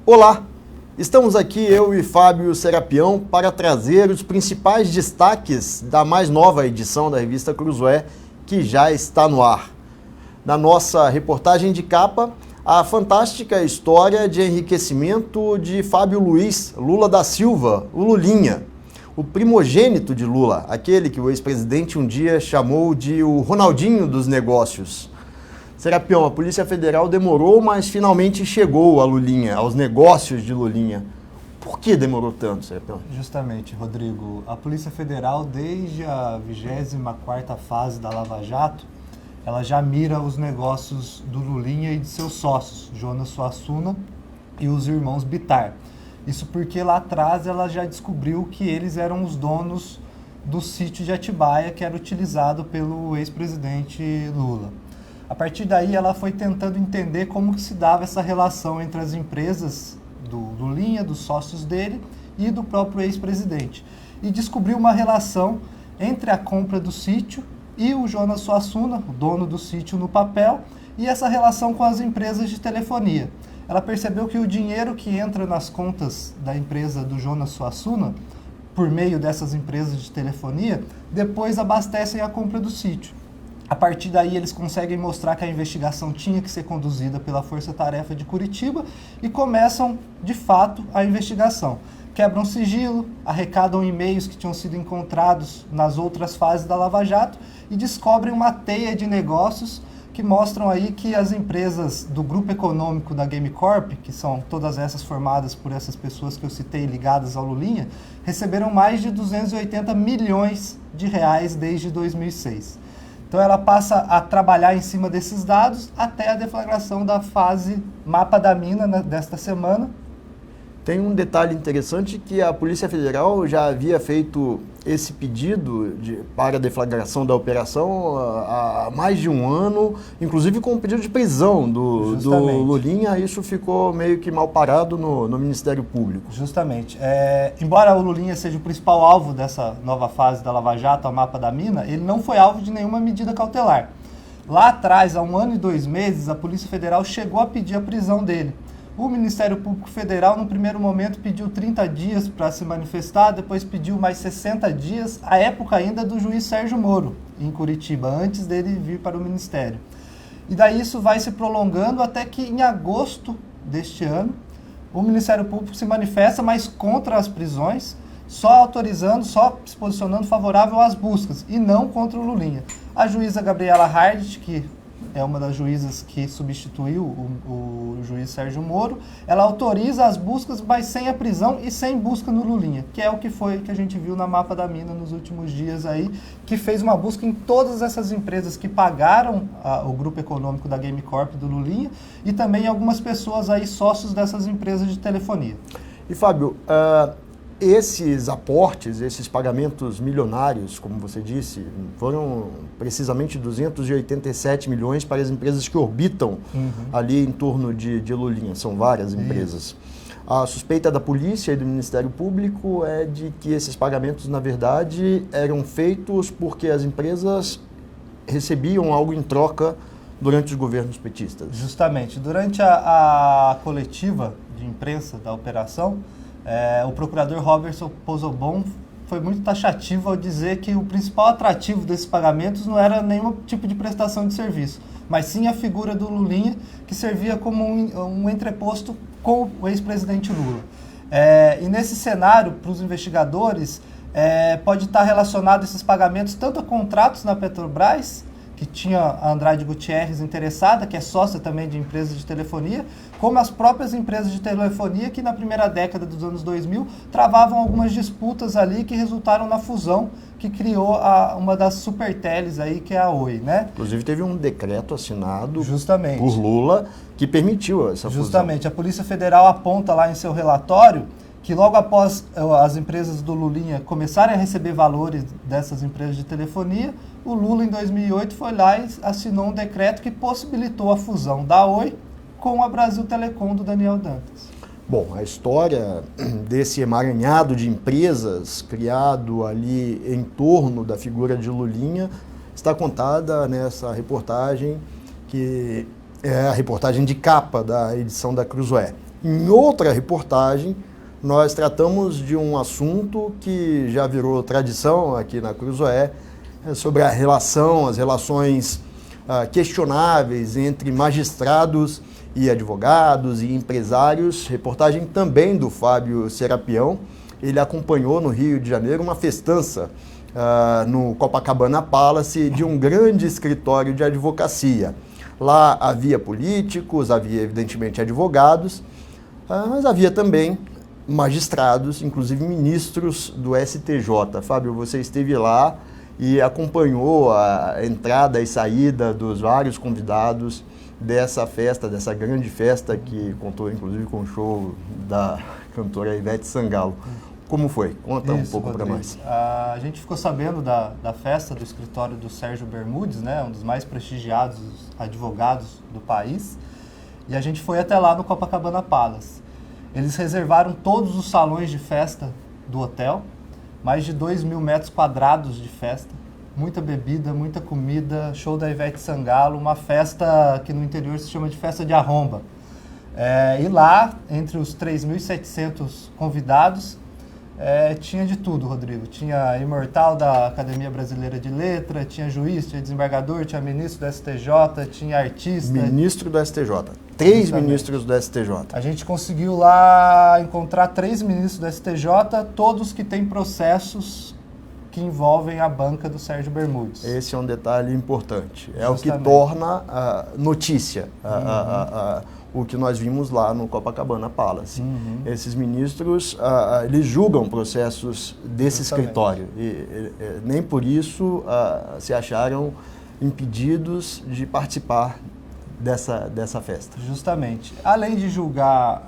Olá, estamos aqui eu e Fábio Serapião para trazer os principais destaques da mais nova edição da revista Cruzoé, que já está no ar. Na nossa reportagem de capa, a fantástica história de enriquecimento de Fábio Luiz Lula da Silva, o Lulinha, o primogênito de Lula, aquele que o ex-presidente um dia chamou de o Ronaldinho dos negócios. Serapião, a Polícia Federal demorou, mas finalmente chegou a Lulinha, aos negócios de Lulinha. Por que demorou tanto, Serapião? Justamente, Rodrigo, a Polícia Federal, desde a 24ª fase da Lava Jato, ela já mira os negócios do Lulinha e de seus sócios, Jonas Suassuna e os irmãos Bittar. Isso porque lá atrás ela já descobriu que eles eram os donos do sítio de Atibaia, que era utilizado pelo ex-presidente Lula. A partir daí, ela foi tentando entender como que se dava essa relação entre as empresas do Lulinha, dos sócios dele e do próprio ex-presidente. E descobriu uma relação entre a compra do sítio e o Jonas Suassuna, o dono do sítio no papel, e essa relação com as empresas de telefonia. Ela percebeu que o dinheiro que entra nas contas da empresa do Jonas Suassuna, por meio dessas empresas de telefonia, depois abastecem a compra do sítio. A partir daí, eles conseguem mostrar que a investigação tinha que ser conduzida pela Força Tarefa de Curitiba e começam, de fato, a investigação. Quebram sigilo, arrecadam e-mails que tinham sido encontrados nas outras fases da Lava Jato e descobrem uma teia de negócios que mostram aí que as empresas do grupo econômico da Game Corp, que são todas essas formadas por essas pessoas que eu citei ligadas ao Lulinha, receberam mais de 280 milhões de reais desde 2006. Então ela passa a trabalhar em cima desses dados até a deflagração da fase Mapa da Mina desta semana. Tem um detalhe interessante que a Polícia Federal já havia feito esse pedido para a deflagração da operação há mais de um ano, inclusive com o pedido de prisão do Lulinha. Isso ficou meio que mal parado no Ministério Público. Justamente. Embora o Lulinha seja o principal alvo dessa nova fase da Lava Jato, a Mapa da Mina, ele não foi alvo de nenhuma medida cautelar. Lá atrás, há 1 ano e 2 meses, a Polícia Federal chegou a pedir a prisão dele. O Ministério Público Federal, no primeiro momento, pediu 30 dias para se manifestar, depois pediu mais 60 dias, à época ainda do juiz Sérgio Moro, em Curitiba, antes dele vir para o Ministério. E daí isso vai se prolongando até que, em agosto deste ano, o Ministério Público se manifesta, mas contra as prisões, só se posicionando favorável às buscas, e não contra o Lulinha. A juíza Gabriela Hardt, que é uma das juízas que substituiu o juiz Sérgio Moro, ela autoriza as buscas, mas sem a prisão e sem busca no Lulinha, que é o que a gente viu na Mapa da Mina nos últimos dias aí, que fez uma busca em todas essas empresas que pagaram o grupo econômico da Game Corp do Lulinha e também algumas pessoas aí sócios dessas empresas de telefonia. E Fábio, esses aportes, esses pagamentos milionários, como você disse, foram precisamente 287 milhões para as empresas que orbitam ali em torno de Lulinha. São várias empresas. A suspeita da polícia e do Ministério Público é de que esses pagamentos, na verdade, eram feitos porque as empresas recebiam algo em troca durante os governos petistas. Justamente. Durante a coletiva de imprensa da operação, o procurador Robertson Pozzobon foi muito taxativo ao dizer que o principal atrativo desses pagamentos não era nenhum tipo de prestação de serviço, mas sim a figura do Lulinha, que servia como um entreposto com o ex-presidente Lula. E nesse cenário, para os investigadores, pode estar relacionado esses pagamentos tanto a contratos na Petrobras, que tinha a Andrade Gutierrez interessada, que é sócia também de empresas de telefonia, como as próprias empresas de telefonia que na primeira década dos anos 2000 travavam algumas disputas ali que resultaram na fusão que criou uma das superteles aí, que é a Oi, né? Inclusive teve um decreto assinado Justamente. Por Lula que permitiu essa fusão. Justamente. A Polícia Federal aponta lá em seu relatório que logo após as empresas do Lulinha começarem a receber valores dessas empresas de telefonia, o Lula, em 2008, foi lá e assinou um decreto que possibilitou a fusão da Oi com a Brasil Telecom do Daniel Dantas. Bom, a história desse emaranhado de empresas criado ali em torno da figura de Lulinha está contada nessa reportagem, que é a reportagem de capa da edição da Cruzoé. Em outra reportagem, nós tratamos de um assunto que já virou tradição aqui na Cruzoé, sobre as relações questionáveis entre magistrados e advogados e empresários. Reportagem também do Fábio Serapião. Ele acompanhou no Rio de Janeiro uma festança no Copacabana Palace de um grande escritório de advocacia. Lá havia políticos, havia evidentemente advogados, mas havia também magistrados, inclusive ministros do STJ. Fábio, você esteve lá e acompanhou a entrada e saída dos vários convidados dessa festa, dessa grande festa que contou inclusive com o show da cantora Ivete Sangalo. Como foi? Conta um pouco para nós. A gente ficou sabendo da festa do escritório do Sérgio Bermudes, né, um dos mais prestigiados advogados do país, e a gente foi até lá no Copacabana Palace. Eles reservaram todos os salões de festa do hotel, mais de 2.000 metros quadrados de festa, muita bebida, muita comida, show da Ivete Sangalo, uma festa que no interior se chama de festa de arromba. E lá, entre os 3.700 convidados, tinha de tudo, Rodrigo. Tinha imortal da Academia Brasileira de Letra, tinha juiz, tinha desembargador, tinha ministro do STJ, tinha artista. Ministro do STJ. 3 ministros do STJ. A gente conseguiu lá encontrar 3 ministros do STJ, todos que têm processos que envolvem a banca do Sérgio Bermudes. Esse é um detalhe importante. É Justamente. o que torna notícia o que nós vimos lá no Copacabana Palace. Esses ministros, eles julgam processos desse Justamente. escritório. E nem por isso se acharam impedidos de participar dessa festa. Justamente. Além de julgar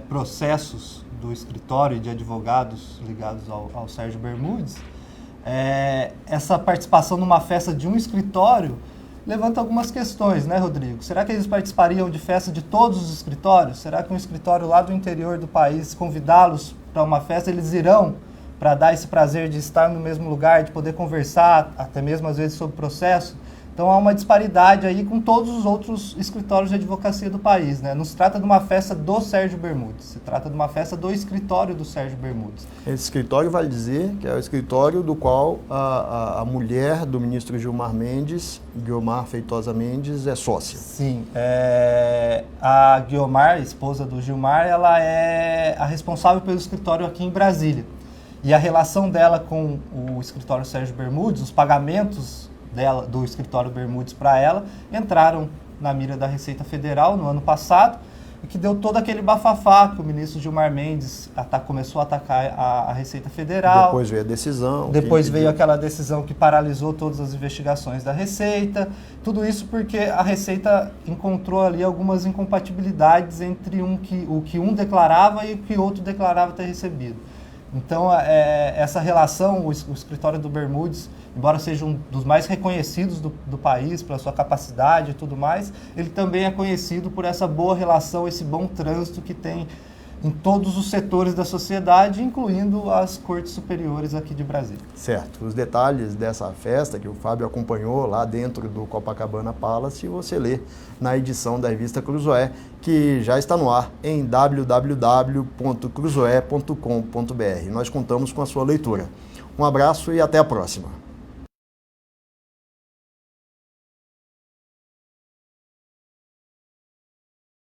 processos do escritório de advogados ligados ao Sérgio Bermudes, essa participação numa festa de um escritório levanta algumas questões, né, Rodrigo? Será que eles participariam de festa de todos os escritórios? Será que um escritório lá do interior do país, convidá-los para uma festa, eles irão para dar esse prazer de estar no mesmo lugar, de poder conversar, até mesmo às vezes sobre o processo? Então há uma disparidade aí com todos os outros escritórios de advocacia do país, né? Não se trata de uma festa do Sérgio Bermudes, se trata de uma festa do escritório do Sérgio Bermudes. Esse escritório vale dizer que é o escritório do qual a mulher do ministro Gilmar Mendes, Guiomar Feitosa Mendes, é sócia. Sim, a Guiomar, esposa do Gilmar, ela é a responsável pelo escritório aqui em Brasília. E a relação dela com o escritório Sérgio Bermudes, os pagamentos do escritório Bermudes para ela, entraram na mira da Receita Federal no ano passado, e que deu todo aquele bafafá que o ministro Gilmar Mendes começou a atacar a Receita Federal. Depois veio a decisão. Depois veio aquela decisão que paralisou todas as investigações da Receita. Tudo isso porque a Receita encontrou ali algumas incompatibilidades entre o que um declarava e o que outro declarava ter recebido. Então, essa relação, o escritório do Bermudes, embora seja um dos mais reconhecidos do país, pela sua capacidade e tudo mais, ele também é conhecido por essa boa relação, esse bom trânsito que tem em todos os setores da sociedade, incluindo as cortes superiores aqui de Brasília. Certo. Os detalhes dessa festa que o Fábio acompanhou lá dentro do Copacabana Palace, você lê na edição da revista Cruzoé, que já está no ar em www.cruzoé.com.br. Nós contamos com a sua leitura. Um abraço e até a próxima.